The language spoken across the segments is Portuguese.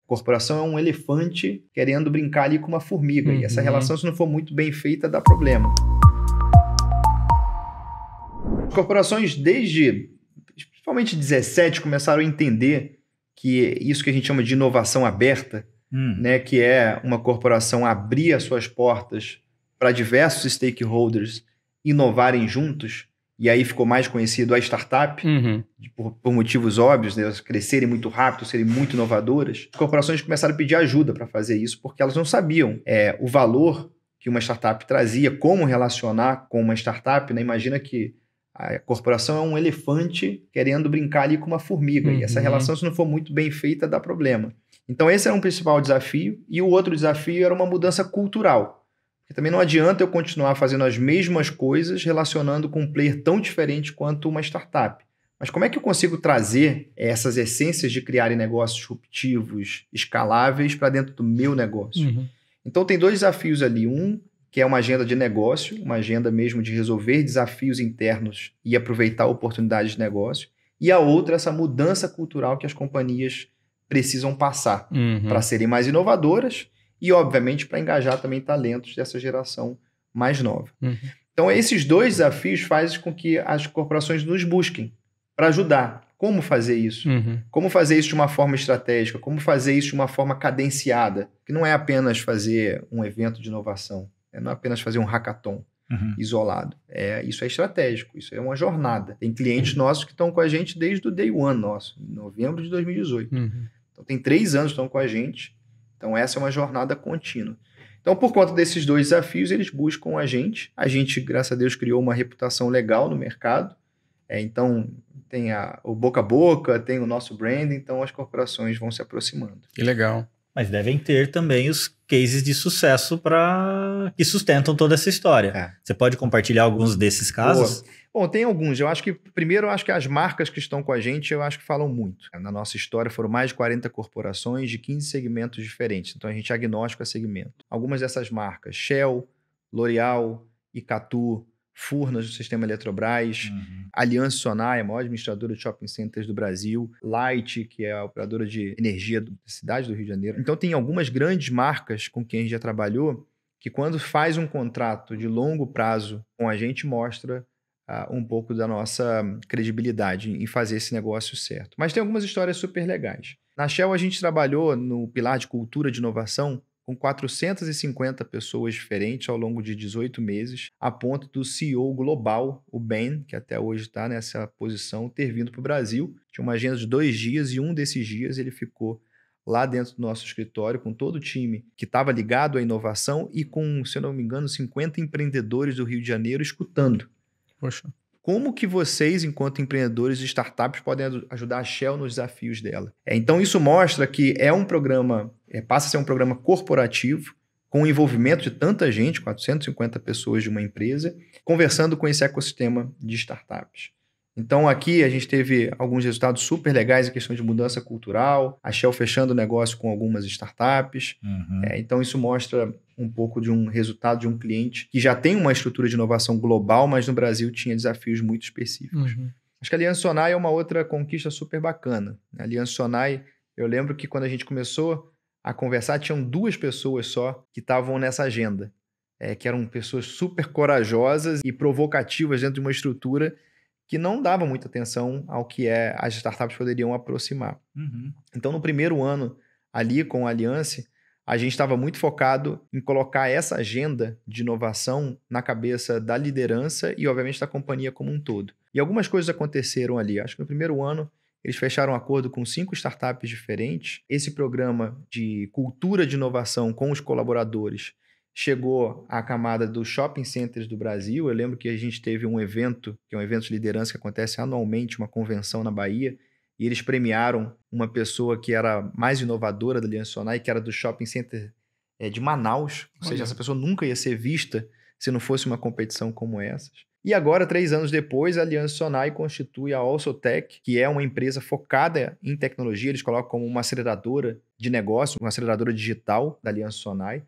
corporação é um elefante querendo brincar ali com uma formiga. E essa relação, se não for muito bem feita, dá problema. As corporações, desde principalmente 17, começaram a entender que isso que a gente chama de inovação aberta, né, que é uma corporação abrir as suas portas para diversos stakeholders inovarem juntos, e aí ficou mais conhecido a startup, por motivos óbvios, né, elas crescerem muito rápido, serem muito inovadoras. As corporações começaram a pedir ajuda para fazer isso, porque elas não sabiam o valor que uma startup trazia, como relacionar com uma startup, né? Imagina que a corporação é um elefante querendo brincar ali com uma formiga, e essa relação, se não for muito bem feita, dá problema. Então esse era um principal desafio, e o outro desafio era uma mudança cultural. Porque também não adianta eu continuar fazendo as mesmas coisas relacionando com um player tão diferente quanto uma startup. Mas como é que eu consigo trazer essas essências de criarem negócios disruptivos, escaláveis, para dentro do meu negócio? Então tem dois desafios ali. Um, que é uma agenda de negócio, uma agenda mesmo de resolver desafios internos e aproveitar oportunidades de negócio. E a outra, essa mudança cultural que as companhias precisam passar para serem mais inovadoras e, obviamente, para engajar também talentos dessa geração mais nova. Então, esses dois desafios fazem com que as corporações nos busquem para ajudar. Como fazer isso? Como fazer isso de uma forma estratégica? Como fazer isso de uma forma cadenciada? Que não é apenas fazer um evento de inovação, não é apenas fazer um hackathon isolado. Isso é estratégico, isso é uma jornada. Tem clientes nossos que estão com a gente desde o day one nosso, em novembro de 2018. Então, tem 3 anos que estão com a gente. Então, essa é uma jornada contínua. Então, por conta desses dois desafios, eles buscam a gente. A gente, graças a Deus, criou uma reputação legal no mercado. Então, tem o boca a boca, tem o nosso brand, então as corporações vão se aproximando. Que legal. Mas devem ter também os cases de sucesso que sustentam toda essa história. Você pode compartilhar alguns desses casos? Bom, tem alguns. Primeiro, eu acho que as marcas que estão com a gente, eu acho que falam muito. Na nossa história, foram mais de 40 corporações de 15 segmentos diferentes. Então, a gente é agnóstico a segmento. Algumas dessas marcas, Shell, L'Oréal, Icatu, Furnas do sistema Eletrobras, Aliança Sonai, a maior administradora de shopping centers do Brasil, Light, que é a operadora de energia da cidade do Rio de Janeiro. Então, tem algumas grandes marcas com quem a gente já trabalhou que, quando faz um contrato de longo prazo com a gente, mostra um pouco da nossa credibilidade em fazer esse negócio certo. Mas tem algumas histórias super legais. Na Shell, a gente trabalhou no pilar de cultura de inovação com 450 pessoas diferentes ao longo de 18 meses, a ponto do CEO global, o Ben, que até hoje está nessa posição, ter vindo para o Brasil. Tinha uma agenda de 2 dias e um desses dias ele ficou lá dentro do nosso escritório com todo o time que estava ligado à inovação e com, se eu não me engano, 50 empreendedores do Rio de Janeiro escutando. Poxa. Como que vocês, enquanto empreendedores de startups, podem ajudar a Shell nos desafios dela? Então, isso mostra que é um programa, passa a ser um programa corporativo, com o envolvimento de tanta gente, 450 pessoas de uma empresa, conversando com esse ecossistema de startups. Então, aqui a gente teve alguns resultados super legais em questão de mudança cultural, a Shell fechando o negócio com algumas startups. Então, isso mostra um pouco de um resultado de um cliente que já tem uma estrutura de inovação global, mas no Brasil tinha desafios muito específicos. Acho que a Aliança Sonai é uma outra conquista super bacana. A Aliança Sonai, eu lembro que quando a gente começou a conversar, tinham 2 pessoas só que estavam nessa agenda, que eram pessoas super corajosas e provocativas dentro de uma estrutura que não dava muita atenção ao que as startups poderiam aproximar. Então, no primeiro ano, ali com a Aliança, a gente estava muito focado em colocar essa agenda de inovação na cabeça da liderança e, obviamente, da companhia como um todo. E algumas coisas aconteceram ali. Acho que no primeiro ano, eles fecharam um acordo com 5 startups diferentes. Esse programa de cultura de inovação com os colaboradores chegou à camada dos shopping centers do Brasil. Eu lembro que a gente teve um evento, que é um evento de liderança que acontece anualmente, uma convenção na Bahia, e eles premiaram uma pessoa que era mais inovadora da Aliança Sonai, que era do shopping center de Manaus. Ou seja, essa pessoa nunca ia ser vista se não fosse uma competição como essas. E agora, 3 anos depois, a Aliança Sonai constitui a AlsoTech, que é uma empresa focada em tecnologia. Eles colocam como uma aceleradora de negócio, uma aceleradora digital da Aliança Sonai.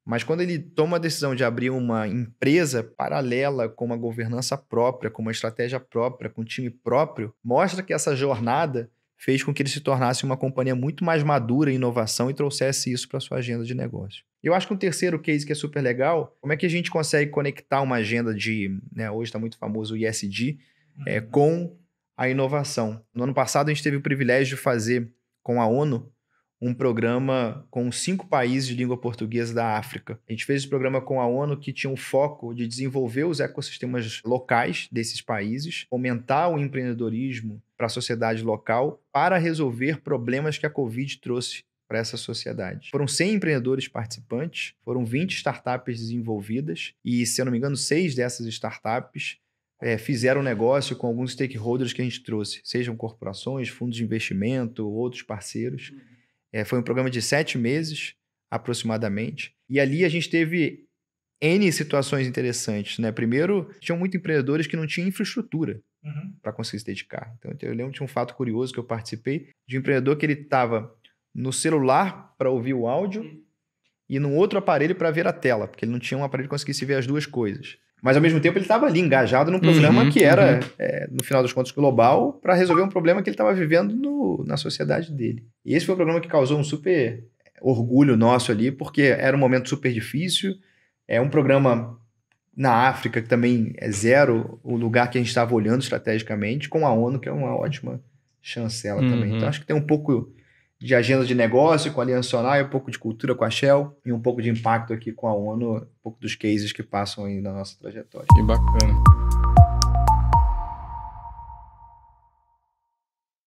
Mas quando ele toma a decisão de abrir uma empresa paralela com uma governança própria, com uma estratégia própria, com um time próprio, mostra que essa jornada fez com que ele se tornasse uma companhia muito mais madura em inovação e trouxesse isso para sua agenda de negócio. Eu acho que um terceiro case que é super legal, como é que a gente consegue conectar uma agenda de, né, hoje está muito famoso o ESG, com a inovação. No ano passado a gente teve o privilégio de fazer com a ONU um programa com 5 países de língua portuguesa da África. A gente fez esse programa com a ONU que tinha um foco de desenvolver os ecossistemas locais desses países, aumentar o empreendedorismo para a sociedade local para resolver problemas que a Covid trouxe para essa sociedade. Foram 100 empreendedores participantes, foram 20 startups desenvolvidas e, se eu não me engano, 6 dessas startups fizeram negócio com alguns stakeholders que a gente trouxe, sejam corporações, fundos de investimento, outros parceiros. Foi um programa de 7 meses, aproximadamente. E ali a gente teve N situações interessantes, né? Primeiro, tinham muitos empreendedores que não tinham infraestrutura para conseguir se dedicar. Então, eu lembro de um fato curioso que eu participei, de um empreendedor que ele estava no celular para ouvir o áudio e num outro aparelho para ver a tela, porque ele não tinha um aparelho que conseguisse ver as duas coisas. Mas, ao mesmo tempo, ele estava ali engajado num programa que era, no final dos contos, global, para resolver um problema que ele estava vivendo na sociedade dele. E esse foi um programa que causou um super orgulho nosso ali, porque era um momento super difícil. É um programa na África que também é zero o lugar que a gente estava olhando estrategicamente, com a ONU, que é uma ótima chancela também. Então, acho que tem um pouco de agenda de negócio com a Aliança Sonar, um pouco de cultura com a Shell e um pouco de impacto aqui com a ONU, um pouco dos cases que passam aí na nossa trajetória. Que bacana.